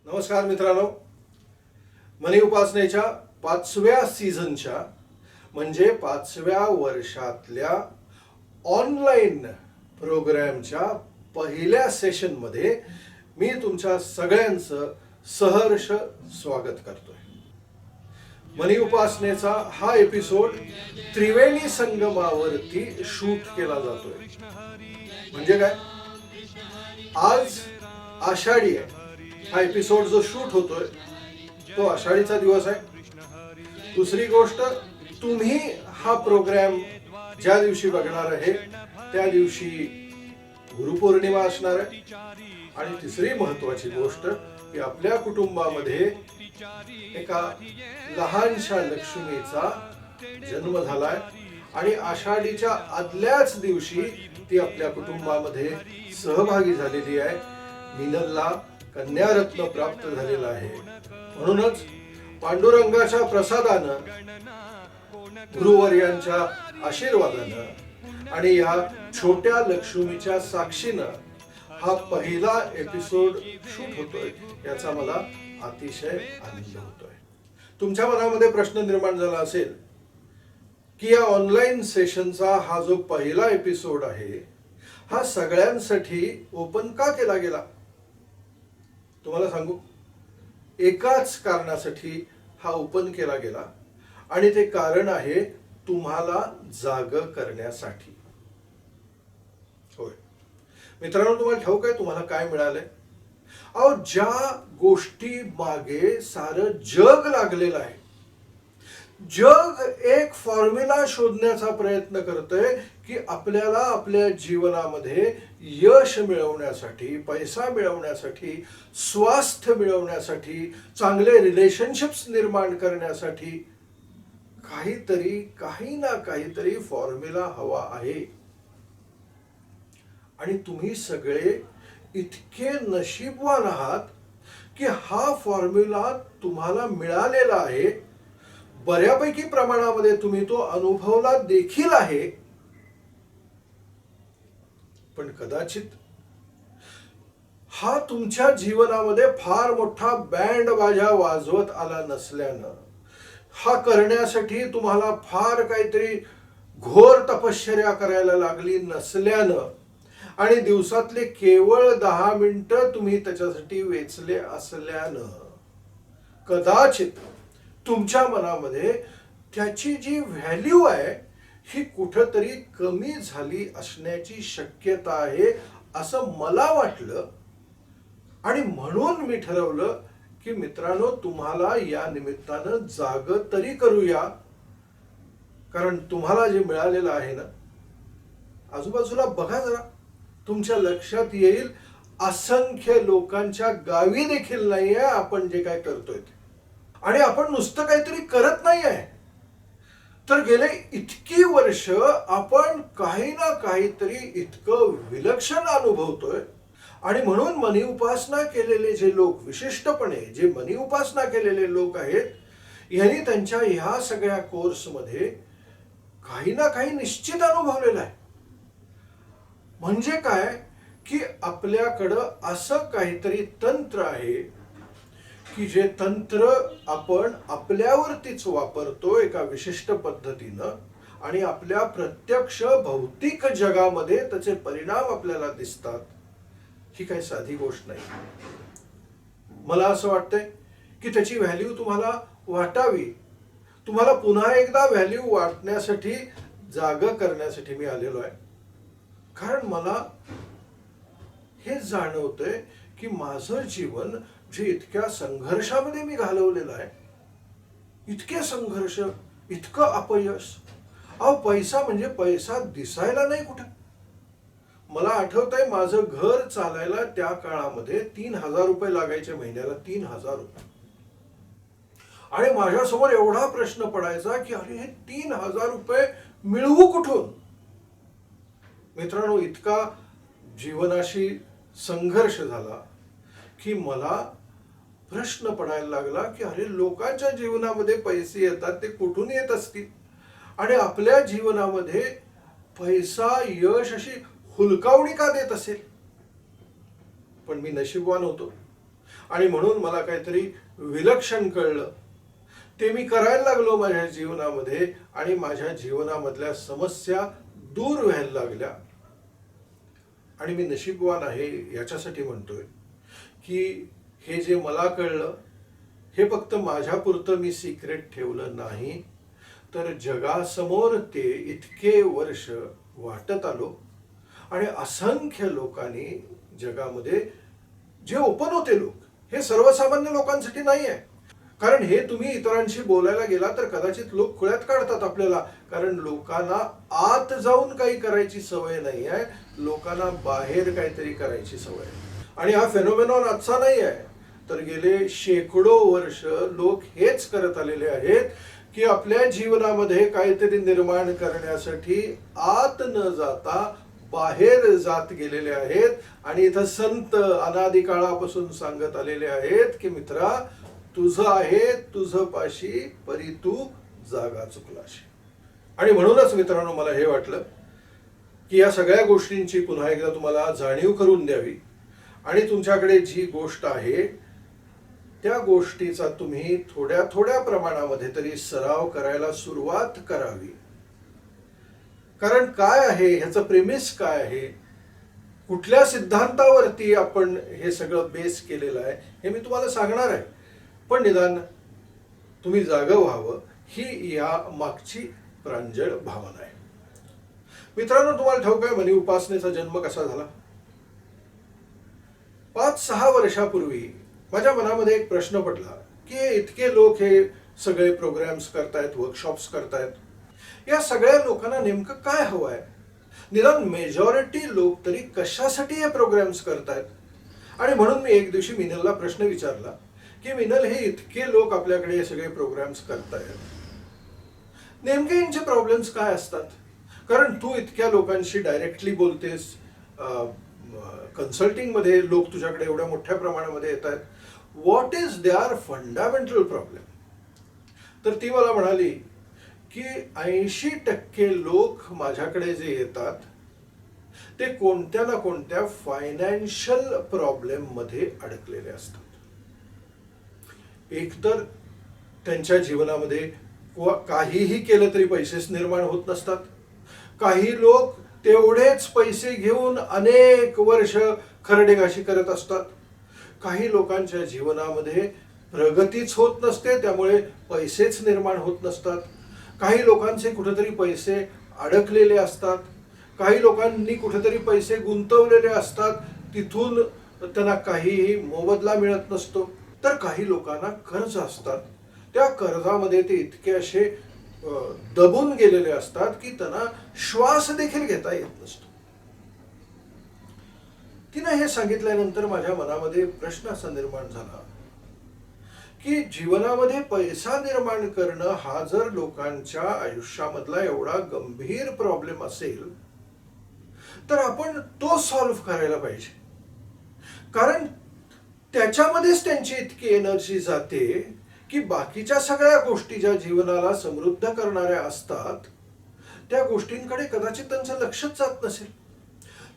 नमस्कार मित्रांनो, मनी उपासनेच्या 5व्या सीझनच्या म्हणजे 5व्या वर्षातल्या ऑनलाईन प्रोग्रामच्या पहिल्या सेशनमध्ये मी तुमच्या सगळ्यांचं सहर्ष स्वागत करतोय. मनी उपासनेचा हा एपिसोड त्रिवेणी संगमावरती शूट केला जातोय. म्हणजे काय, आज आषाढी आहे. हा एपिसोड जो शूट होतोय तो आषाढीचा दिवस आहे. दुसरी गोष्ट, तुम्ही हा प्रोग्राम ज्या दिवशी बघणार आहे त्या दिवशी गुरुपौर्णिमा असणार आहे. आणि तिसरी महत्वाची गोष्ट की आपल्या कुटुंबामध्ये एका लहानशा लक्ष्मीचा जन्म झालाय आणि आषाढीच्या आदल्याच दिवशी ती आपल्या कुटुंबामध्ये सहभागी झालेली आहे. मीनलला कन्यारत्न प्राप्त झालेला आहे. म्हणूनच पांडुरंगाच्या प्रसादानं, गुरुवर्यांच्या आशीर्वादानं आणि या छोट्या लक्ष्मीच्या साक्षीनं हा पहिला एपिसोड शूट होतोय याचा मला अतिशय आनंद होतोय. तुमच्या मनामध्ये प्रश्न निर्माण झाला असेल की या ऑनलाईन सेशनचा हा जो पहिला एपिसोड आहे हा सगळ्यांसाठी ओपन का केला गेला. तुम्हाला सांगू, एकाच कारणासाठी हा ओपन केला गेला आणि ते कारण आहे तुम्हाला जागं करण्यासाठी. होय मित्रांनो, तुम्हाला ठाऊक आहे तुम्हाला काय मिळालंय? अहो, ज्या गोष्टी मागे सारं जग लागलेलं आहे, जग एक फॉर्म्युला शोधण्याचा प्रयत्न करतंय की आपल्याला आपल्या जीवनामध्ये यश मिळवण्यासाठी, पैसा मिळवण्यासाठी, स्वास्थ्य मिळवण्यासाठी, चांगले रिलेशनशिप्स निर्माण करण्यासाठी काही ना काहीतरी फॉर्म्युला हवा आहे. आणि तुम्ही सगळे इतके नशीबवान आहात की हा फॉर्म्युला तुम्हाला मिळालेला आहे. बऱ्यापैकी प्रमाणामध्ये तुम्ही तो अनुभवला देखील आहे. पण कदाचित हा तुमच्या जीवनामध्ये फार मोठा बँड बाजा वाजवत आला नसल्यानं, हा करण्यासाठी तुम्हाला फार काहीतरी घोर तपश्चर्या करायला लागली नसल्यानं आणि दिवसातले केवळ 10 मिनिटं तुम्ही त्याच्यासाठी वेचले असल्यानं कदाचित तुमच्या मनामध्ये त्याची जी व्हॅल्यू आहे ही कुठंतरी कमी झाली असण्याची शक्यता आहे असं मला वाटलं. आणि म्हणून मी ठरवलं की मित्रांनो, तुम्हाला या निमित्तानं जागं तरी करूया. कारण तुम्हाला जे मिळालेलं आहे ना, आजूबाजूला बघा जरा, तुमच्या लक्षात येईल असंख्य लोकांच्या गावी देखील नाहीये आपण जे काय करतोय. आणि आपण नुसतं काहीतरी करत नाही आहे, तर गेले इतकी वर्ष आपण काही ना काहीतरी इतकं विलक्षण अनुभवतोय. आणि म्हणून मनी उपासना केलेले जे लोक, विशिष्टपणे जे मनी उपासना केलेले लोक आहेत, यांनी त्यांच्या ह्या सगळ्या कोर्समध्ये काही ना काही निश्चित अनुभवलेलं आहे. म्हणजे काय की आपल्याकडं असं काहीतरी तंत्र आहे की जे तंत्र आपण आपल्यावरतीच वापरतो एका विशिष्ट पद्धतीनं आणि आपल्या प्रत्यक्ष भौतिक जगामध्ये त्याचे परिणाम आपल्याला दिसतात. ही काही साधी गोष्ट नाही. मला असं वाटतंय की त्याची व्हॅल्यू तुम्हाला वाटावी. तुम्हाला पुन्हा एकदा व्हॅल्यू वाटण्यासाठी, जागं करण्यासाठी मी आलेलो आहे. कारण मला हे जाणवतंय की माझं जीवन जे इतक्या संघर्षामध्ये मी घालवलेलं आहे, इतके संघर्ष, इतकं अपयश. अहो, पैसा म्हणजे पैसा दिसायला नाही कुठं. मला आठवतंय माझं घर चालायला त्या काळामध्ये 3,000 रुपये लागायचे महिन्याला. 3,000 रुपये. आणि माझ्यासमोर एवढा प्रश्न पडायचा की अरे हे 3,000 रुपये मिळवू कुठून. मित्रांनो, इतका जीवनाशी संघर्ष झाला की मला प्रश्न पडायला लागला की अरे लोकांच्या जीवनामध्ये पैसे येतात ते कुठून येत असतील आणि आपल्या जीवनामध्ये पैसा, यश अशी हुलकावणी का देत असेल. पण मी नशीबवान होतो आणि म्हणून मला काहीतरी विलक्षण कळलं. ते मी करायला लागलो माझ्या जीवनामध्ये आणि माझ्या जीवनामधल्या समस्या दूर व्हायला लागल्या. आणि मी नशीबवान आहे याच्यासाठी म्हणतोय की हे जे मला कळलं हे फक्त माझ्यापुरतं मी सिक्रेट ठेवलं नाही, तर जगासमोर ते इतके वर्ष वाटत आलो. आणि असंख्य लोकांनी जगामध्ये जे ओपन होते लोक, हे सर्वसामान्य लोकांसाठी नाही आहे. कारण हे तुम्ही इतरांशी बोलायला गेला तर कदाचित लोक खुळ्यात काढतात आपल्याला. कारण लोकांना आत जाऊन काही करायची सवय नाही आहे, लोकांना बाहेर काहीतरी करायची सवय आहे. आणि हा फेनोमेनॉन आजचा नाही आहे, तर गेले शेकडो वर्ष लोक हेच करत आलेले आहेत की आपल्या जीवनामध्ये काहीतरी निर्माण करण्यासाठी आत न जाता बाहेर जात गेलेले आहेत. आणि इथं संत अनादी काळापासून सांगत आलेले आहेत की मित्रा, तुझं आहे तुझं पाशी, परी तू जागा चुकलाशी. आणि म्हणूनच मित्रांनो मला हे वाटलं की या सगळ्या गोष्टींची पुन्हा एकदा तुम्हाला जाणीव करून द्यावी. आणि तुमच्याकडे जी गोष्ट आहे त्या गोष्टीचा तुम्ही थोड्या थोड्या प्रमाणामध्ये तरी सराव करायला सुरुवात करावी. कारण काय आहे ह्याचं प्रेमिस काय आहे, कुठल्या सिद्धांतावरती आपण हे सगळं बेस केलेलं आहे हे मी तुम्हाला सांगणार आहे. पण निदान तुम्ही जागं व्हावं ही या मागची प्रांजळ भावना आहे. मित्रांनो, तुम्हाला ठाऊक आहे मनी उपासनेचा जन्म कसा झाला? 5-6 वर्षापूर्वी माझ्या मनामध्ये एक प्रश्न पडला की इतके लोक हे सगळे प्रोग्राम्स करतायत, वर्कशॉप्स करतायत, या सगळ्या लोकांना नेमकं काय हवं आहे? निदान मेजॉरिटी लोक तरी कशासाठी हे प्रोग्राम्स करतायत? आणि म्हणून मी एक दिवशी मिनलला प्रश्न विचारला की मिनल, हे इतके लोक आपल्याकडे हे सगळे प्रोग्राम्स करतायत, नेमके यांचे प्रॉब्लेम्स काय असतात? कारण तू इतक्या लोकांशी डायरेक्टली बोलतेस, कन्सल्टिंग मध्ये लोक तुझ्याकडे एवढ्या मोठ्या प्रमाणामध्ये येत आहेत, what is their fundamental problem? तर ती मला म्हणाली की 80% लोक माझ्याकडे जे येतात ते कोणत्या ना कोणत्या फायनान्शियल प्रॉब्लेम मध्ये अडकलेले असतात. एकतर त्यांच्या जीवनामध्ये काहीही केलं तरी पैसेच निर्माण होत नसतात. काही लोक तेवढेच पैसे घेऊन अनेक वर्ष खरडेगाशी करत असतात. काही लोकांच्या जीवनामध्ये प्रगतीच होत नसते, त्यामुळे पैसेच निर्माण होत नसतात. काही लोकांचे कुठेतरी पैसे अडकलेले असतात. काही लोकांनी कुठेतरी पैसे गुंतवलेले असतात, तिथून त्यांना काहीही मोबदला मिळत नसतो. तर काही लोकांना कर्ज असतात, त्या कर्जामध्ये ते इतके असे दबून गेलेले असतात की त्यांना श्वास देखील घेता येत नसतो. तिने हे सांगितल्यानंतर माझ्या मनामध्ये प्रश्न असा निर्माण झाला की जीवनामध्ये पैसा निर्माण करणं हा जर लोकांच्या आयुष्यामधला एवढा गंभीर प्रॉब्लेम असेल तर आपण तो सॉल्व्ह करायला पाहिजे. कारण त्याच्यामध्येच त्यांची इतकी एनर्जी जाते की बाकीच्या सगळ्या गोष्टी ज्या जीवनाला समृद्ध करणाऱ्या असतात त्या गोष्टींकडे कदाचित त्यांचं लक्षच जात नसेल.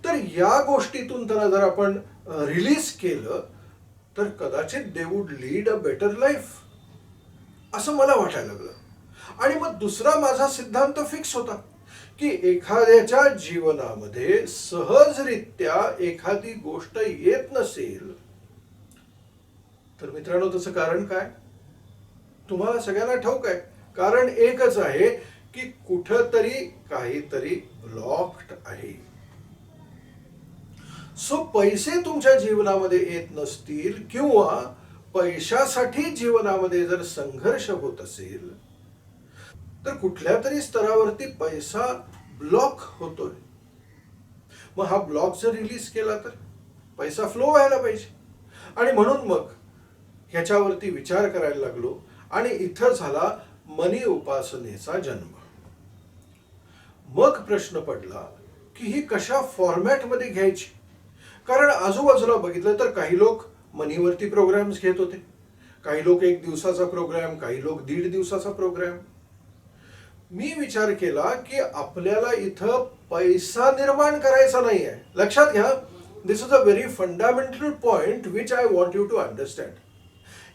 तर या गोष्टीतून त्यांना जर आपण रिलीज केलं तर कदाचित they would lead a better life, असं मला वाटायला लागलं. आणि मग दुसरा माझा सिद्धांत फिक्स होता की एखाद्याच्या जीवनामध्ये सहजरित्या एखादी गोष्ट येत नसेल तर मित्रांनो त्याचं कारण काय? तुम्हाला सगळ्यांना ठाऊक आहे. कारण एकच आहे की कुठंतरी काहीतरी ब्लॉक्ड आहे. सो पैसे तुमच्या जीवनामध्ये येत नसतील किंवा पैशासाठी जीवनामध्ये जर संघर्ष होत असेल तर कुठल्या तरी स्तरावरती पैसा ब्लॉक होतोय. मग हा ब्लॉक जर रिलीज केला तर पैसा फ्लो व्हायला पाहिजे. आणि म्हणून मग ह्याच्यावरती विचार करायला लागलो आणि इथं झाला मनी उपासनेचा जन्म. मग प्रश्न पडला की ही कशा फॉर्मॅटमध्ये घ्यायची? कारण आजूबाजूला बघितलं तर काही लोक मनीवरती प्रोग्राम्स घेत होते, काही लोक 1 दिवसाचा प्रोग्राम, काही लोक 1.5 दिवसाचा प्रोग्राम. मी विचार केला की आपल्याला इथं पैसा निर्माण करायचा नाही आहे. लक्षात घ्या, this is a very fundamental point which I want you to understand.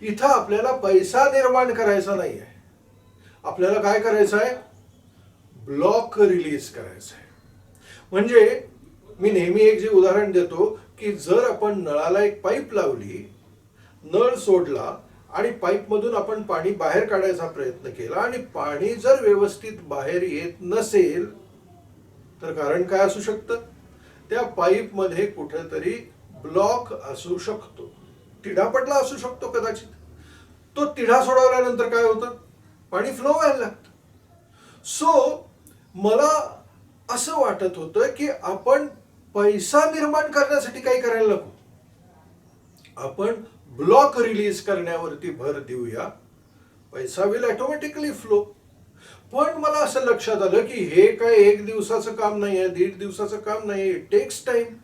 इथं आपल्याला पैसा निर्माण करायचा नाही आहे, आपल्याला काय करायचं आहे, ब्लॉक रिलीज करायचं आहे. म्हणजे मी नेहमी एक जे उदाहरण देतो की जर आपण नळाला एक पाईप लावली, नळ सोडला आणि पाईपमधून आपण पाणी बाहेर काढायचा प्रयत्न केला आणि पाणी जर व्यवस्थित बाहेर येत नसेल तर कारण काय असू शकतं, त्या पाईपमध्ये कुठेतरी ब्लॉक असू शकतो, तिढा पडला असू शकतो कदाचित. तो तिढा सोडवल्यानंतर काय होतं, पाणी फ्लो व्हायला लागतं. सो मला असं वाटत होतं की आपण पैसा निर्माण करण्यासाठी काही करायला नको, आपण ब्लॉक रिलीज करण्यावरती भर देऊया, पैसा विल ऑटोमॅटिकली फ्लो. पण मला असं लक्षात आलं की हे काय एक दिवसाचं काम नाही आहे, 1.5 दिवसाचं काम नाही, इट टेक्स टाइम.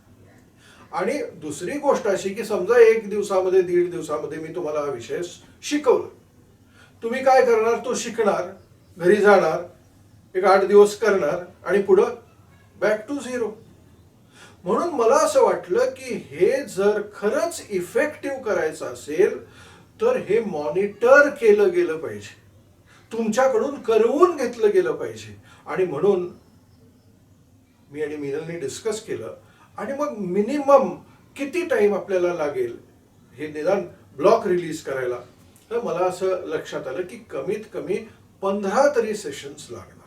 आणि दुसरी गोष्ट अशी की समजा 1 दिवसामध्ये 1.5 दिवसामध्ये मी तुम्हाला हा विषय शिकवला, तुम्ही काय करणार, तो शिकणार, घरी जाणार, एक 8 दिवस करणार आणि पुढं बॅक टू झिरो. म्हणून मला असं वाटलं की हे जर खरंच इफेक्टिव्ह करायचं असेल तर हे मॉनिटर केलं गेलं पाहिजे, तुमच्याकडून करवून घेतलं गेलं पाहिजे. आणि म्हणून मी आणि मीनलने डिस्कस केलं आणि मग मिनिमम किती टाइम आपल्याला लागेल हे निदान ब्लॉक रिलीज करायला. तर मला असं लक्षात आलं की कमीत कमी 15 तरी सेशन्स लागणार.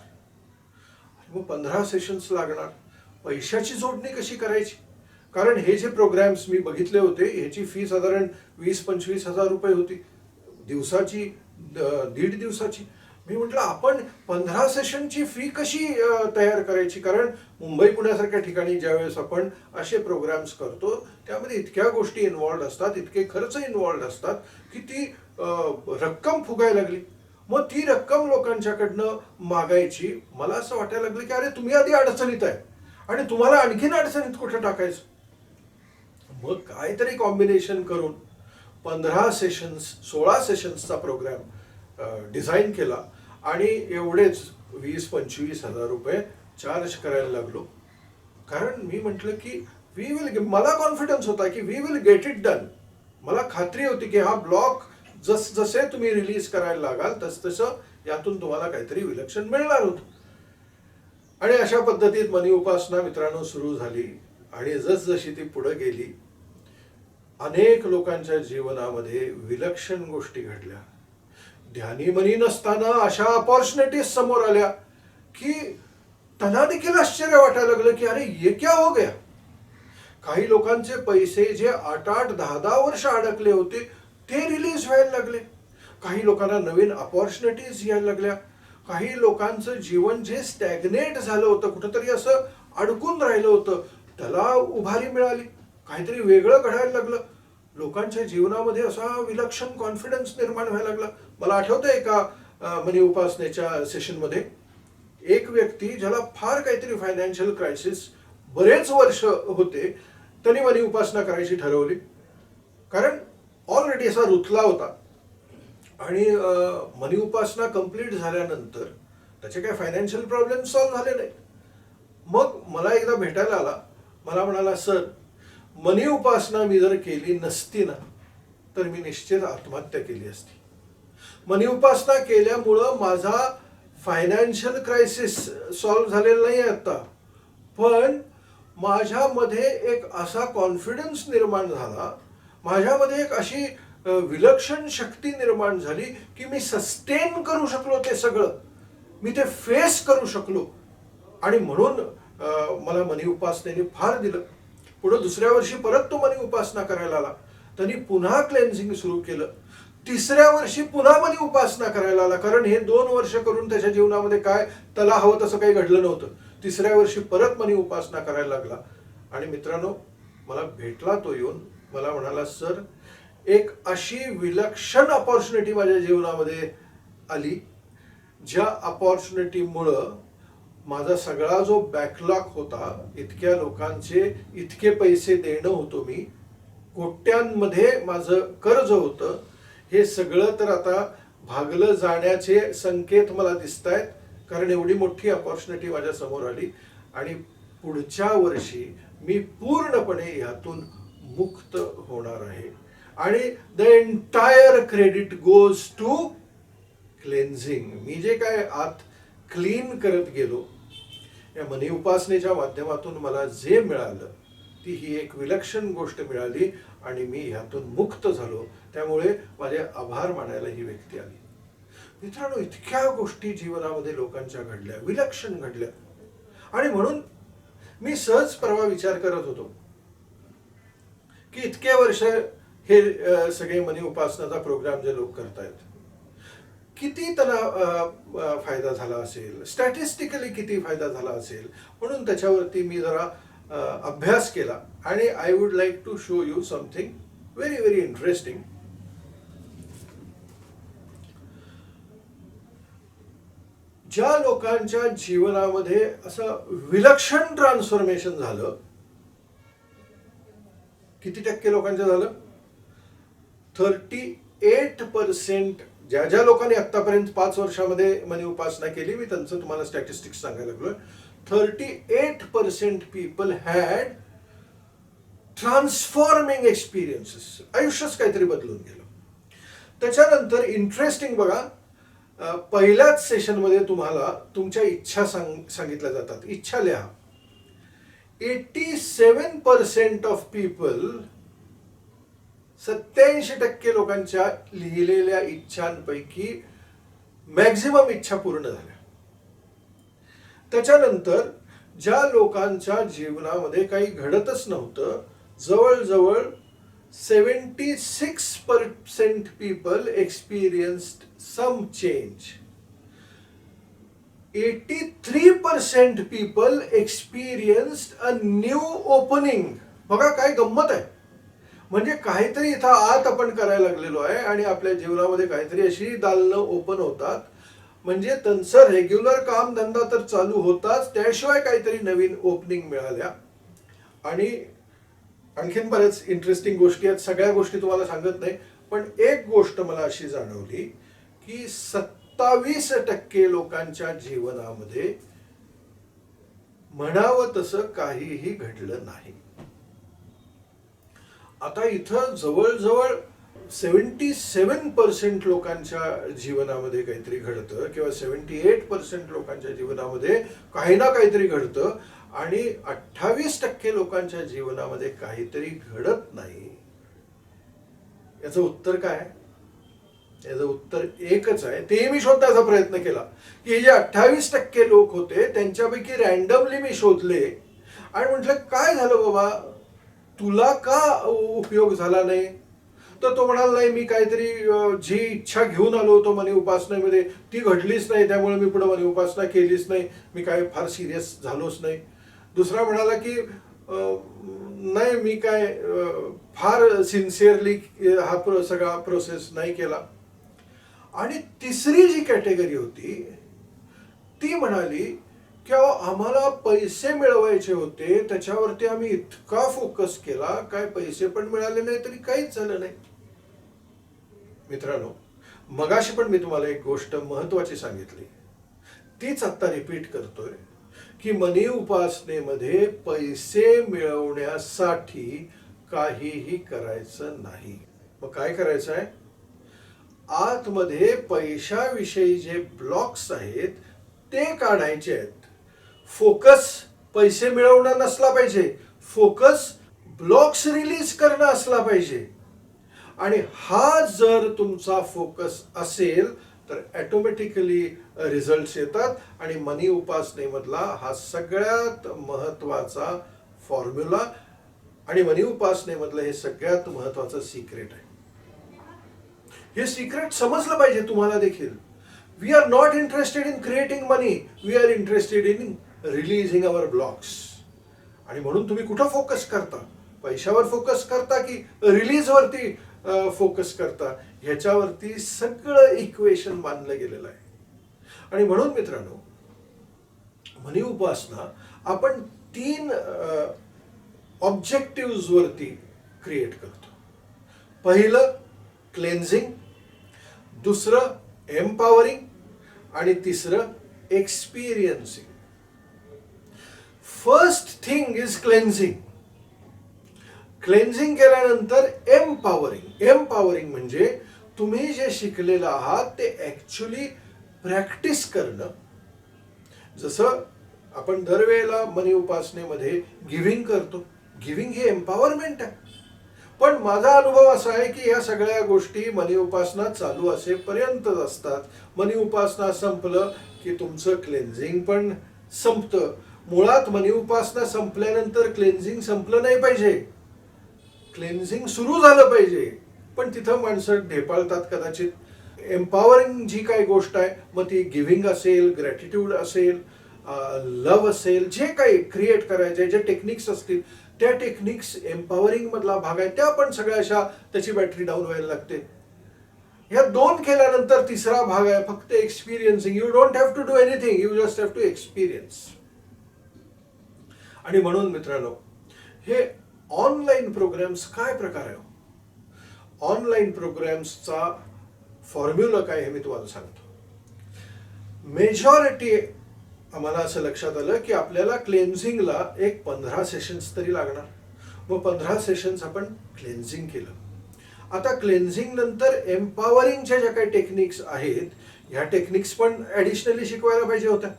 मग 15 सेशन्स लागणार, पैशाची जोडणी कशी करायची, कारण हे जे प्रोग्राम्स मी बघितले होते ह्याची फी साधारण 20-25 हजार रुपये होती दिवसाची, 1.5 दिवसाची. मी म्हटलं आपण 15 सेशनची फी कशी तयार करायची, कारण मुंबई पुण्यासारख्या ठिकाणी ज्यावेळेस आपण असे प्रोग्राम्स करतो त्यामध्ये इतक्या गोष्टी इन्व्हॉल्ड असतात, इतके खर्च इन्व्हॉल्ड असतात की ती रक्कम फुगायला लागली. मग ती रक्कम लोकांच्याकडनं मागायची. मला असं वाटायला लागलं की अरे तुम्ही आधी अडचणीत आहे आणि तुम्हाला आणखीन अडचणीत कुठे टाकायचं. मग काहीतरी कॉम्बिनेशन करून 15 सेशन्स 16 सेशन्सचा प्रोग्राम डिझाईन केला आणि एवढेच 20-25 हजार रुपये चार्ज करायला लागलो. कारण मी म्हटलं की मला कॉन्फिडन्स होता की we will get it done. मला खात्री होती की हा ब्लॉक जसे तुम्ही रिलीज करायला लागाल तसं यातून तुम्हाला काहीतरी विलक्षण मिळणार होतं. आणि अशा पद्धतीत मनी उपासना मित्रांनो सुरू झाली आणि जसजशी ती पुढे गेली अनेक लोकांच्या जीवनामध्ये विलक्षण गोष्टी घडल्या. ध्यानी मनी नसताना अशा अपॉर्च्युनिटीज समोर आल्या की त्यांना देखील आश्चर्य वाटायला लागलं की अरे ये क्या हो गया. काही लोकांचे पैसे जे 8-8, 10-10 वर्ष अडकले होते ते रिलीज व्हायला लागले. काही लोकांना नवीन अपॉर्च्युनिटीज यायला लागल्या. काही लोकांचं जीवन जे स्टॅग्नेट झालं होतं, कुठंतरी असं अडकून राहिलं होतं, त्याला उभारी मिळाली, काहीतरी वेगळं घडायला लागलं. लोकांच्या जीवनामध्ये असा विलक्षण कॉन्फिडन्स निर्माण व्हायला लागला. मला आठवतं एका मनी उपासनेच्या सेशनमध्ये एक व्यक्ती ज्याला फार काहीतरी फायनान्शियल क्रायसिस बरेच वर्ष होते, त्यांनी मनी उपासना करायची ठरवली. कारण ऑलरेडी असा रुतला होता आणि मनी उपासना कंप्लीट झाल्यानंतर त्याचे काही फायनान्शियल प्रॉब्लेम सॉल्व्ह झाले नाही. मग मला एकदा भेटायला आला, मला म्हणाला सर मनी उपासना मी जर केली नसती ना तर मी निश्चित आत्महत्या केली असती. मनी उपासना केल्यामुळं माझा फायनान्शियल क्रायसिस सॉल्व्ह झालेला नाही आता, पण माझ्यामध्ये एक असा कॉन्फिडन्स निर्माण झाला, माझ्यामध्ये एक अशी विलक्षण शक्ती निर्माण झाली की मी सस्टेन करू शकलो ते सगळं, मी ते फेस करू शकलो. आणि म्हणून मला मनी उपासनेने फार दिलं. पुढे दुसऱ्या वर्षी परत तो मनी उपासना करायला आला, त्यांनी पुन्हा क्लेन्झिंग सुरू केलं. तिसऱ्या वर्षी पुन्हा मनी उपासना करायला आला, कारण हे 2 वर्ष करून त्याच्या जीवनामध्ये काय त्याला हवं तसं काही घडलं नव्हतं. तिसऱ्या वर्षी परत मनी उपासना करायला लागला. आणि मित्रांनो मला भेटला तो येऊन, मला म्हणाला सर एक अशी विलक्षण अपॉर्च्युनिटी माझ्या जीवनामध्ये आली, ज्या अपॉर्च्युनिटीमुळं माझा सगळा जो बॅकलॉग होता, इतक्या लोकांचे इतके पैसे देणं होतो मी, कोट्यांमध्ये माझं कर्ज होतं, हे सगळं तर आता भागलं जाण्याचे संकेत मला दिसत आहेत. कारण एवढी मोठी अपॉर्च्युनिटी माझ्या समोर आली आणि पुढच्या वर्षी मी पूर्णपणे यातून मुक्त होणार आहे. आणि the entire credit goes to cleansing. मी जे काय आत क्लीन करत गेलो, या मनी उपासनेच्या माध्यमातून मला जे मिळालं ती ही एक विलक्षण गोष्ट मिळाली आणि मी ह्यातून मुक्त झालो. त्यामुळे माझे आभार मानायला ही व्यक्ती आली. मित्रांनो, इतक्या गोष्टी जीवनामध्ये लोकांच्या घडल्या, विलक्षण घडल्या. आणि म्हणून मी सहज परवा विचार करत होतो की इतके वर्ष हे सगळे मनी उपासनाचा प्रोग्राम जे लोक करतायत, किती त्यांना फायदा झाला असेल, स्टॅटिस्टिकली किती फायदा झाला असेल. म्हणून त्याच्यावरती मी जरा अभ्यास केला आणि I would like to show you something very very interesting. ज्या लोकांच्या जीवनामध्ये असं विलक्षण ट्रान्सफॉर्मेशन झालं, किती टक्के लोकांचं झालं? 38%. ज्या ज्या लोकांनी आतापर्यंत 5 वर्षामध्ये मनी उपासना केली, मी त्यांचं तुम्हाला स्टॅटिस्टिक्स सांगायला लागलोय. 38% पीपल हॅड ट्रान्सफॉर्मिंग एक्सपिरियन्सेस. आयुष्यच काहीतरी बदलून गेलं. त्याच्यानंतर इंटरेस्टिंग बघा, पहिल्याच सेशनमध्ये तुम्हाला तुमच्या इच्छा सांगितल्या जातात. इच्छा लिहा. 87% ऑफ पीपल, 87% लोकांच्या लिहिलेल्या इच्छांपैकी मॅक्झिमम इच्छा पूर्ण झाल्या. त्याच्यानंतर ज्या लोकांच्या जीवनामध्ये काही घडतच नव्हतं, जवळजवळ 76% people experienced some change. 83% people experienced a new opening. बघा काय गंमत आहे. म्हणजे काहीतरी इथं आत आपण करायला लागलेलो आहे आणि आपल्या जीवनामध्ये काहीतरी अशी दालनं ओपन होतात. म्हणजे त्यांचं रेग्युलर काम धंदा तर चालू होताच, त्याशिवाय काहीतरी नवीन ओपनिंग मिळाल्या. आणि आणखीन बऱ्याच इंटरेस्टिंग गोष्टी आहेत. सगळ्या गोष्टी तुम्हाला सांगत नाही, पण एक गोष्ट मला अशी जाणवली की 27% लोकांच्या जीवनामध्ये म्हणावं तसं काहीही घडलं नाही. आता इथं जवळजवळ 77% लोकांच्या जीवनामध्ये काहीतरी घडतं किंवा 78% लोकांच्या जीवनामध्ये काही ना काहीतरी घडतं आणि 28% लोकांच्या जीवनामध्ये काहीतरी घडत नाही. याचं उत्तर काय? याचं उत्तर एकच आहे. ते मी शोधण्याचा प्रयत्न केला की जे 28% लोक होते त्यांच्यापैकी रॅन्डमली मी शोधले आणि म्हटलं काय झालं बाबा, तुला का उपयोग झाला नाही? तर तो म्हणाला नाही, मी काहीतरी जी इच्छा घेऊन आलो होतो मनी उपासनेमध्ये ती घडलीच नाही, त्यामुळे मी पुढे मनी उपासना केलीच नाही, मी काय फार सिरियस झालोच नाही. दुसरा म्हणाला की नाही, मी काय फार सिन्सिअरली हा सगळा प्रोसेस नाही केला. आणि तिसरी जी कॅटेगरी होती ती म्हणाली की आम्हाला पैसे मिळवायचे होते, त्याच्यावरती आम्ही इतका फोकस केला, काय पैसे पण मिळाले नाही तरी काहीच झालं नाही. मित्रांनो, मगाशी पण मी तुम्हाला एक गोष्ट महत्वाची सांगितली, तीच आता रिपीट करतोय की मनी उपासनेमध्ये पैसे मिळवण्यासाठी काहीही करायचं नाही. मग काय करायचं आहे? आतमध्ये पैशाविषयी जे ब्लॉक्स आहेत ते काढायचे आहेत. फोकस पैसे मिळवणं नसला पाहिजे, फोकस ब्लॉक्स रिलीज करणं असला पाहिजे. आणि हा जर तुमचा फोकस असेल तर ऑटोमॅटिकली रिझल्ट्स येतात. आणि मनी उपासनेमधला हा सगळ्यात महत्वाचा फॉर्म्युला आणि मनी उपासनेमधलं हे सगळ्यात महत्वाचं सिक्रेट आहे. हे सिक्रेट समजलं पाहिजे तुम्हाला देखील. We are not interested in creating money, we are interested in releasing our blocks. आणि म्हणून तुम्ही कुठं फोकस करता? पैशावर फोकस करता की रिलीज वरती फोकस करता? ह्याच्यावरती सगळं इक्वेशन मानलं गेलेलं आहे. आणि म्हणून मित्रांनो, मनी उपासना आपण 3 ऑब्जेक्टिव्ह वरती क्रिएट करतो. पहिलं क्लेन्झिंग, दुसरं एम्पॉवरिंग आणि तिसरं experiencing. First thing is cleansing. Cleansing केल्यानंतर एम्पॉवरिंग म्हणजे तुम्ही जे शिकलेलं आहात ते ऍक्च्युली प्रॅक्टिस करणं. जसं आपण दरवेळेला मनी उपासनेमध्ये गिव्हिंग करतो, गिव्हिंग ही एम्पॉवरमेंट आहे. पण माझा अनुभव असा आहे की या सगळ्या गोष्टी मनी उपासना चालू असेपर्यंतच असतात. मनी उपासना संपलं की तुमचं क्लेन्झिंग पण संपतं. मुळात मनी उपासना संपल्यानंतर क्लेन्झिंग संपलं नाही पाहिजे, क्लेन्झिंग सुरू झालं पाहिजे. पण तिथं माणसं ढेपाळतात कदाचित. एम्पॉवरिंग जी काही गोष्ट आहे, मग ती गिव्हिंग असेल, ग्रॅटिट्यूड असेल, लव्ह असेल, जे काही क्रिएट करायचे जे टेक्निक्स असतील त्या टेक्निक्स एम्पॉवरिंग मधला भाग आहे. त्या पण सगळ्या अशा त्याची बॅटरी डाऊन व्हायला लागते. ह्या दोन केल्यानंतर तिसरा भाग आहे फक्त experiencing. You don't have to do anything, you just have to experience. आणि म्हणून मित्रांनो, हे ऑनलाईन प्रोग्राम्स काय प्रकार आहे? ऑनलाईन प्रोग्राम्सचा फॉर्म्युला काय हे मी तुम्हाला सांगतो. मेजॉरिटी आम्हाला असं लक्षात आलं की आपल्याला क्लेन्झिंगला एक 15 सेशन्स तरी लागणार. मग 15 सेशन्स आपण क्लेन्झिंग केलं. आता क्लेन्झिंग नंतर एम्पॉवरिंगच्या ज्या काही टेक्निक्स आहेत, ह्या टेक्निक्स पण ॲडिशनली शिकवायला पाहिजे होत्या.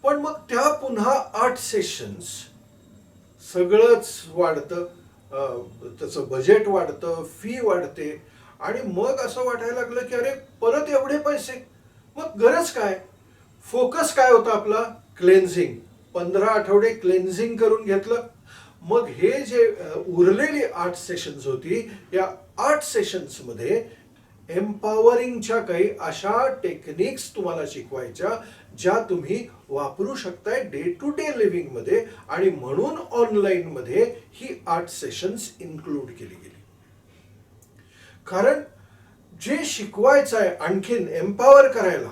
पण मग त्या पुन्हा 8 सेशन्स, सगळंच वाढतं, त्याचं बजेट वाढतं, फी वाढते. आणि मग असं वाटायला लागलं की अरे परत एवढे पैसे, मग गरज काय? फोकस काय होता आपला? क्लेन्झिंग. 15 आठवडे क्लेन्झिंग करून घेतलं. मग हे जे उरलेली 8 सेशन्स होती, या 8 सेशन्स मध्ये एम्पॉवरिंगच्या काही अशा टेक्निक्स तुम्हाला शिकवायच्या ज्या तुम्ही वापरू शकताय डे टू डे लिव्हिंग मध्ये. आणि म्हणून ऑनलाईन मध्ये ही 8 सेशन्स इन्क्लूड केली गेली. कारण जे शिकवायचं आहे आणखीन एम्पॉवर करायला,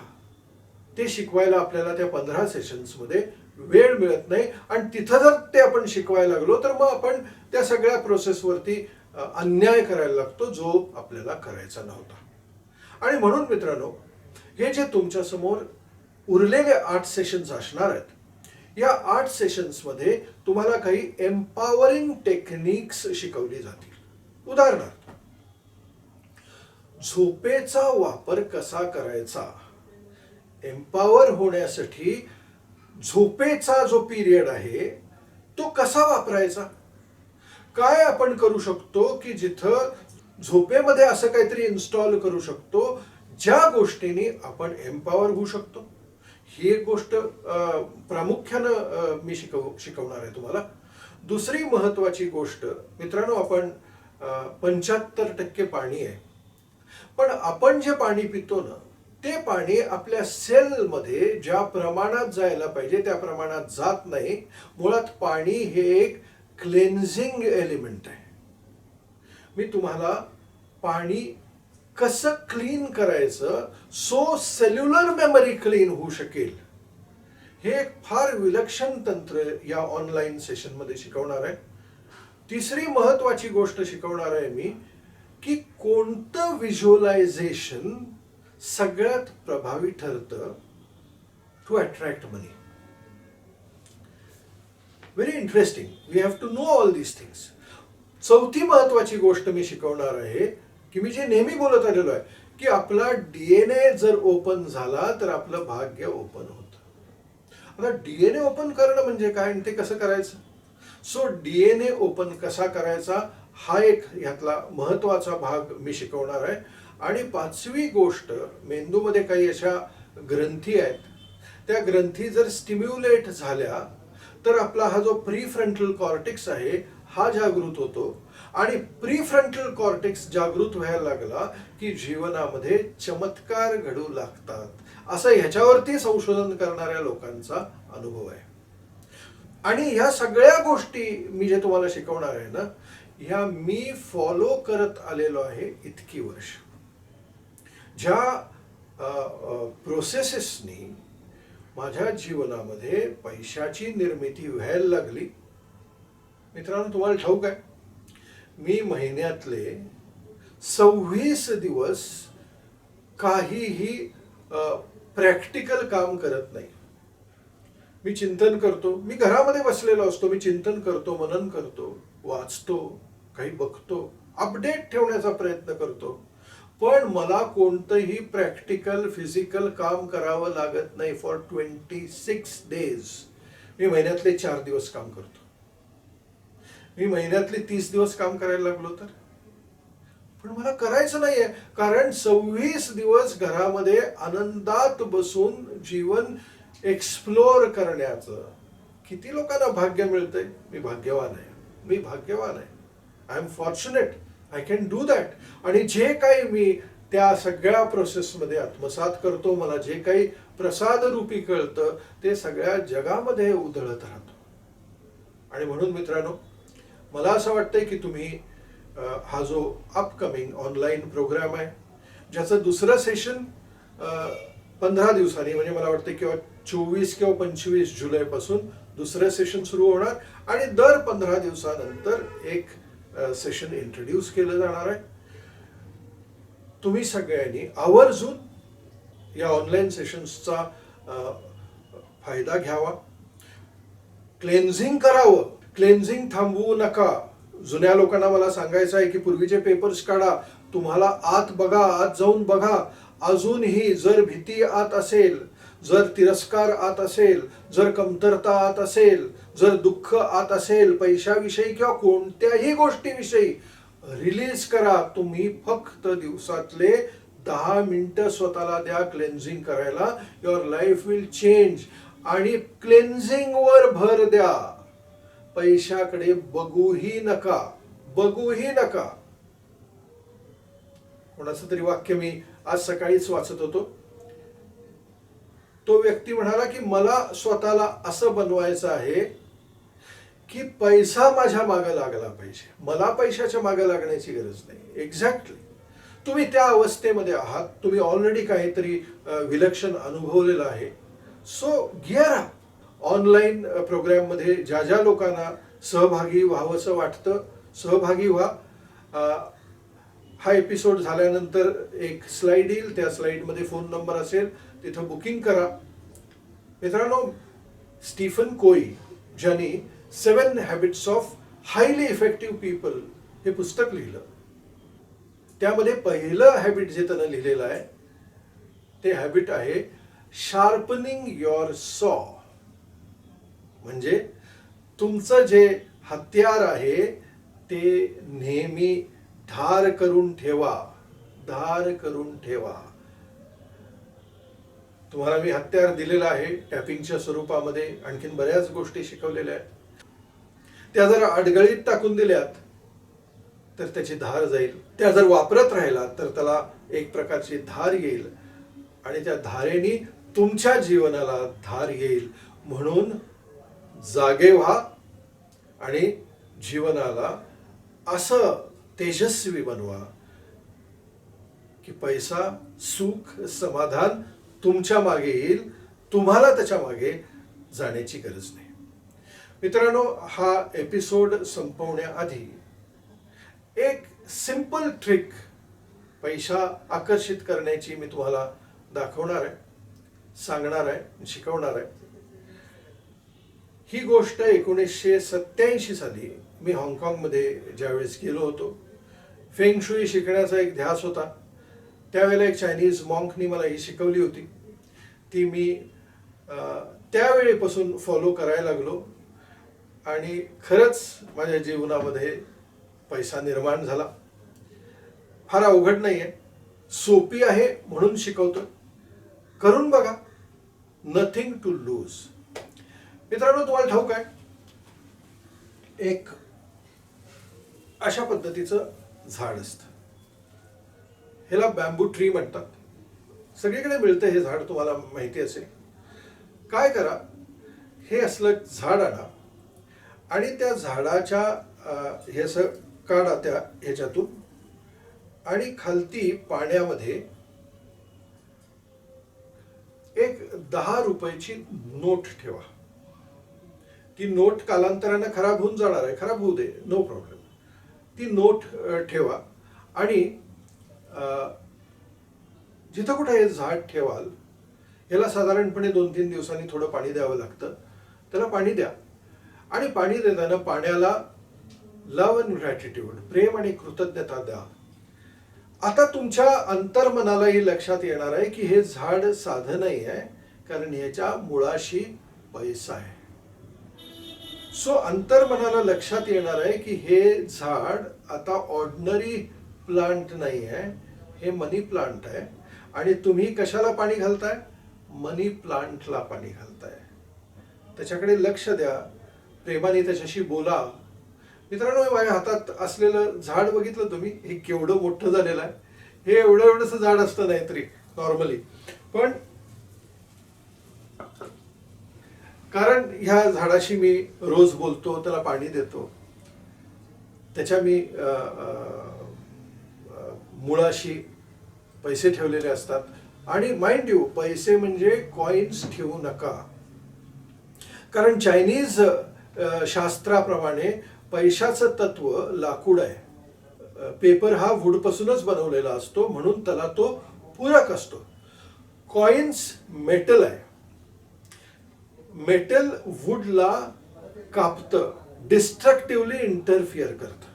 ते शिकवायला आपल्याला त्या 15 सेशन्स मध्ये वेळ मिळत नाही. आणि तिथं जर ते आपण शिकवायला लागलो तर मग आपण त्या सगळ्या प्रोसेसवरती अन्याय करायला लागतो जो आपल्याला करायचा नव्हता. आणि म्हणून मित्रांनो, हे जे तुमच्या समोर उरलेले 8 सेशन्स असणार आहेत, या 8 सेशन्स मध्ये तुम्हाला काही एम्पॉवरिंग टेक्निक्स शिकवली जातील. उदाहरणार्थ, झोपेचा वापर कसा करायचा. एम्पॉवर होण्यासाठी झोपेचा जो पिरियड आहे तो कसा वापरायचा. काय आपण करू शकतो की जिथं झोपेमध्ये असं काहीतरी इन्स्टॉल करू शकतो ज्या गोष्टीने आपण एम्पॉवर होऊ शकतो. ही एक गोष्ट प्रामुख्यानं मी शिकवणार आहे तुम्हाला. दुसरी महत्वाची गोष्ट मित्रांनो, आपण 75% पाणी आहे, पण आपण जे पाणी पितो ना, ते पाणी आपल्या सेलमध्ये ज्या प्रमाणात जायला पाहिजे त्या प्रमाणात जात नाही. मुळात पाणी हे एक क्लेन्झिंग एलिमेंट आहे. मी तुम्हाला पाणी कसं क्लीन करायचं सो सेल्युलर मेमरी क्लीन होऊ शकेल, हे एक फार विलक्षण तंत्र या ऑनलाईन सेशन मध्ये शिकवणार आहे. तिसरी महत्वाची गोष्ट शिकवणार आहे मी की कोणतं व्हिज्युअलायझेशन सगळ्यात प्रभावी ठरतं to attract money. Very interesting. We have to know all these things. चौथी महत्वाची गोष्ट मी शिकवणार आहे की मी जे नेहमी बोलत आलेलो आहे की आपला डीएनए जर ओपन झाला तर आपलं भाग्य ओपन होतं. आता डीएनए ओपन करणं म्हणजे काय आणि ते कसं करायचं. सो डीएनए ओपन कसा करायचा हा एक ह्यातला महत्वाचा भाग मी शिकवणार आहे. आणि 5वी गोष्ट, मेंदूमध्ये काही अशा ग्रंथी आहेत, त्या ग्रंथी जर स्टिम्युलेट झाल्या तर आपला हा जो प्रीफ्रंटल कॉर्टेक्स आहे हा जागृत होतो. आणि प्रीफ्रंटल कॉर्टेक्स जागृत व्हायला लागला की जीवनामध्ये चमत्कार घडू लागतात, असं ह्याच्यावरती संशोधन करणाऱ्या लोकांचा अनुभव आहे. आणि ह्या सगळ्या गोष्टी मी जे तुम्हाला शिकवणार आहे ना, ह्या मी फॉलो करत आलेलो आहे इतकी वर्ष. ज्या प्रोसेसेसनी माझ्या जीवनामध्ये पैशाची निर्मिती व्हायला लागली. मित्रांनो, तुम्हाला ठाऊक आहे, मी महिन्यातले 26 दिवस काहीही प्रॅक्टिकल काम करत नाही. मी चिंतन करतो. मी घरामध्ये बसलेलो असतो, मी चिंतन करतो, मनन करतो, वाचतो, काही बघतो, अपडेट ठेवण्याचा प्रयत्न करतो, पण मला कोणतंही प्रॅक्टिकल फिजिकल काम करावं लागत नाही फॉर 26 डेज. मी महिन्यातले 4 दिवस काम करतो. मी महिन्यातले 30 दिवस काम करायला लागलो तर, पण मला करायचं नाहीये, कारण 26 दिवस घरामध्ये आनंदात बसून जीवन एक्सप्लोर करण्याचं किती लोकांना भाग्य मिळतंय. मी भाग्यवान आहे, मी भाग्यवान आहे. I am fortunate, I can do that. आणि जे काही मी त्या सगळ्या प्रोसेसमध्ये आत्मसात करतो, मला जे काही प्रसाद रूपी कळतं, ते सगळ्या जगामध्ये उधळत राहतो. आणि म्हणून मित्रांनो, मला असं वाटतंय की तुम्ही हा जो अपकमिंग ऑनलाईन प्रोग्राम आहे, ज्याचं दुसरं सेशन 15 दिवसांनी, म्हणजे मला वाटतं किंवा 24 किंवा 25 जुलैपासून दुसरं सेशन सुरू होणार, आणि दर 15 दिवसानंतर एक सेशन इंट्रोड्यूस केलं जाणार आहे. तुम्ही सगळ्यांनी आवर्जून या ऑनलाईन सेशन्सचा फायदा घ्यावा. क्लेन्झिंग करावं, क्लेन्झिंग थांबवू नका. जुन्या लोकांना मला सांगायचं आहे की पूर्वीचे पेपर्स काढा, तुम्हाला आत बघा, आत जाऊन बघा. अजूनही जर भीती आत असेल, जर तिरस्कार आत असेल, जर कमतरता आत असेल, जर दुःख आत असेल पैशाविषयी किंवा कोणत्याही गोष्टीविषयी, रिलीज करा. तुम्ही फक्त दिवसातले 10 मिनिटं स्वतःला द्या क्लेन्झिंग करायला. Your life will change. आणि क्लेन्झिंग वर भर द्या, पैशाकडे बघूही नका, बघूही नका. कोणाचं तरी वाक्य मी आज सकाळीच वाचत होतो. तो व्यक्ती म्हणाला की मला स्वतःला असं बनवायचं आहे की पैसा माझ्या मागे लागला पाहिजे, मला पैशाच्या मागे लागण्याची गरज नाही. एक्झॅक्टली तुम्ही त्या अवस्थेमध्ये आहात. तुम्ही ऑलरेडी काहीतरी विलक्षण अनुभवलेलं आहे. So gear up. ऑनलाईन प्रोग्राममध्ये ज्या ज्या लोकांना सहभागी व्हावंसं वाटतं, सहभागी व्हा. हा एपिसोड झाल्यानंतर एक स्लाइड येईल, त्या स्लाइडमध्ये फोन नंबर असेल, तिथं बुकिंग करा. मित्रांनो, स्टीफन कोई ज्यांनी 7 habits of highly effective people हे पुस्तक लिहिलं, त्यामध्ये पहिलं हॅबिट जे त्यानं लिहिलेलं आहे ते हॅबिट आहे शार्पनिंग युअर सॉ. म्हणजे तुमचं जे हत्यार आहे ते नेहमी धार करून ठेवा, धार करून ठेवा. तुम्हाला मी हत्यार दिलेलं आहे टॅपिंगच्या स्वरूपामध्ये, आणखीन बऱ्याच गोष्टी शिकवलेल्या आहेत. त्या जर अडगळीत टाकून दिल्यात तर त्याची धार जाईल. त्या जर वापरत राहिला तर त्याला एक प्रकारची धार येईल, आणि त्या धारेने तुमच्या जीवनाला धार येईल. म्हणून जागे व्हा आणि जीवनाला असं तेजस्वी बनवा की पैसा, सुख, समाधान तुमच्या मागे येईल, तुम्हाला त्याच्या मागे जाण्याची गरज नाही. मित्रांनो, हा एपिसोड संपवण्याआधी एक सिंपल ट्रिक पैसा आकर्षित करण्याची मी तुम्हाला दाखवणार आहे, सांगणार आहे, शिकवणार आहे. ही गोष्ट 1987 साली मी हाँगकाँगमध्ये ज्यावेळेस गेलो होतो, फेंगशुई शिकण्याचा एक ध्यास होता. त्यावेळेला एक चायनीज मॉन्कनी मला ही शिकवली होती. ती मी त्यावेळेपासून फॉलो करायला लागलो, आणि खरंच माझ्या जीवनामध्ये पैसा निर्माण झाला. फार अवघड नाही आहे, सोपी आहे म्हणून शिकवतो. करून बघा, नथिंग टू लूज. मित्रांनो, तुम्हाला ठाऊक आहे, एक अशा पद्धतीचं झाड असतं, ह्याला बॅम्बू ट्री म्हणतात. सगळीकडे मिळतं हे झाड, तुम्हाला माहिती असेल. काय करा, हे असलं झाड आणा आणि त्या झाडाच्या हे असं काढा त्या ह्याच्यातून, आणि खालती पाण्यामध्ये एक 10 रुपयाची नोट ठेवा. ती नोट कालांतराने खराब होऊन जाणार आहे, खराब होऊ दे, नो प्रॉब्लेम. ती नोट ठेवा, आणि जिथं कुठे हे झाड ठेवाल, याला साधारणपणे 2-3 दिवसांनी थोडं पाणी द्यावं लागतं. त्याला पाणी द्या, आणि पाणी देताना पाण्याला लव्ह अँड ग्रॅटिट्यूड, प्रेम आणि कृतज्ञता द्या. आता तुमच्या अंतर्मनालाही लक्षात येणार आहे की हे झाड साधं नाही आहे, कारण ह्याच्या मुळाशी पैसा आहे. सो अंतर्मनाला लक्षात येणार आहे की हे झाड आता ऑर्डिनरी प्लांट नाही आहे, हे मनी प्लांट आहे. आणि तुम्ही कशाला पाणी घालताय? मनी प्लांटला पाणी घालताय. त्याच्याकडे लक्ष द्या, प्रेमाने त्याच्याशी बोला. मित्रांनो, माझ्या हातात असलेलं झाड बघितलं तुम्ही? हे केवढं मोठं झालेलं आहे. हे एवढंसं झाड असतं नाहीतरी नॉर्मली, पण कारण ह्या झाडाशी मी रोज बोलतो, त्याला पाणी देतो, त्याच्या मी मुळाशी पैसे ठेवलेले असतात. आणि माइंड यू, पैसे म्हणजे कॉइन्स ठेवू नका, कारण चायनीज शास्त्राप्रमाणे पैशाचं तत्व लाकूड आहे. पेपर हा वूडपासूनच बनवलेला असतो, म्हणून त्याला तो पूरक असतो. कॉइन्स मेटल आहे. मेटल वूडला कापतं, डिस्ट्रक्टिव्हली इंटरफिअर करतं,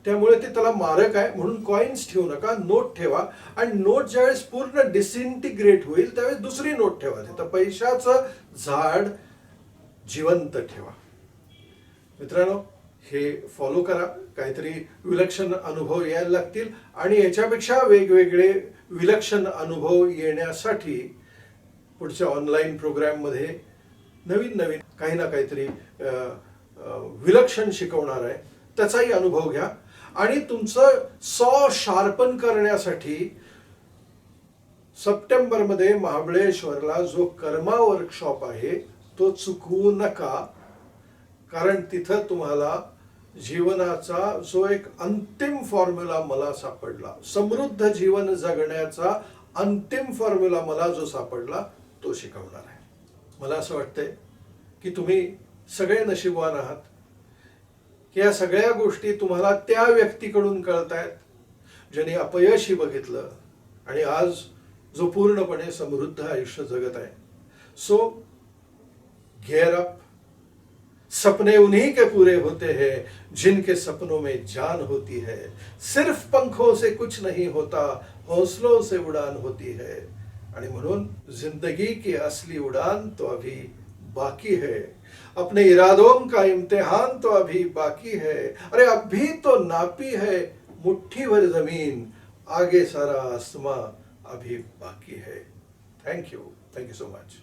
त्यामुळे ते त्याला मारक आहे. म्हणून कॉइन्स ठेवू नका, नोट ठेवा. आणि नोट ज्यावेळेस पूर्ण डिसइंटिग्रेट होईल त्यावेळेस दुसरी नोट ठेवा. तर पैशाचं झाड जिवंत ठेवा. मित्रांनो, हे फॉलो करा. काहीतरी विलक्षण अनुभव यायला लागतील. आणि याच्यापेक्षा वेगवेगळे विलक्षण अनुभव येण्यासाठी पुढच्या ऑनलाईन प्रोग्राममध्ये नवीन काही ना काहीतरी विलक्षण शिकवणार आहे, त्याचाही अनुभव घ्या. आणि तुमचं शार्पन करण्यासाठी सप्टेंबरमध्ये महाबळेश्वरला जो कर्मा वर्कशॉप आहे तो चुकवू नका, कारण तिथं तुम्हाला जीवनाचा जो एक अंतिम फॉर्म्युला मला सापडला, समृद्ध जीवन जगण्याचा अंतिम फॉर्म्युला मला जो सापडला तो शिकवणार आहे. मला असं वाटतंय की तुम्ही सगळे नशीबवान आहात की या सगळ्या गोष्टी तुम्हाला त्या व्यक्तीकडून कळतायत ज्याने अपयशही बघितलं आणि आज जो पूर्णपणे समृद्ध आयुष्य जगत आहे. So gear up. सपने उन्हीं के पूरे होते हैं जिनके सपनों में जान होती है. सिर्फ पंखों से कुछ नहीं होता, हौसलों से उड़ान होती है. आणि म्हणून जिंदगी की असली उड़ान तो अभी बाकी है. अपने इरादों का इम्तिहान तो अभी बाकी है. अरे अभी तो नापी है मुट्ठी भर जमीन, आगे सारा आसमां अभी बाकी है. Thank you so much.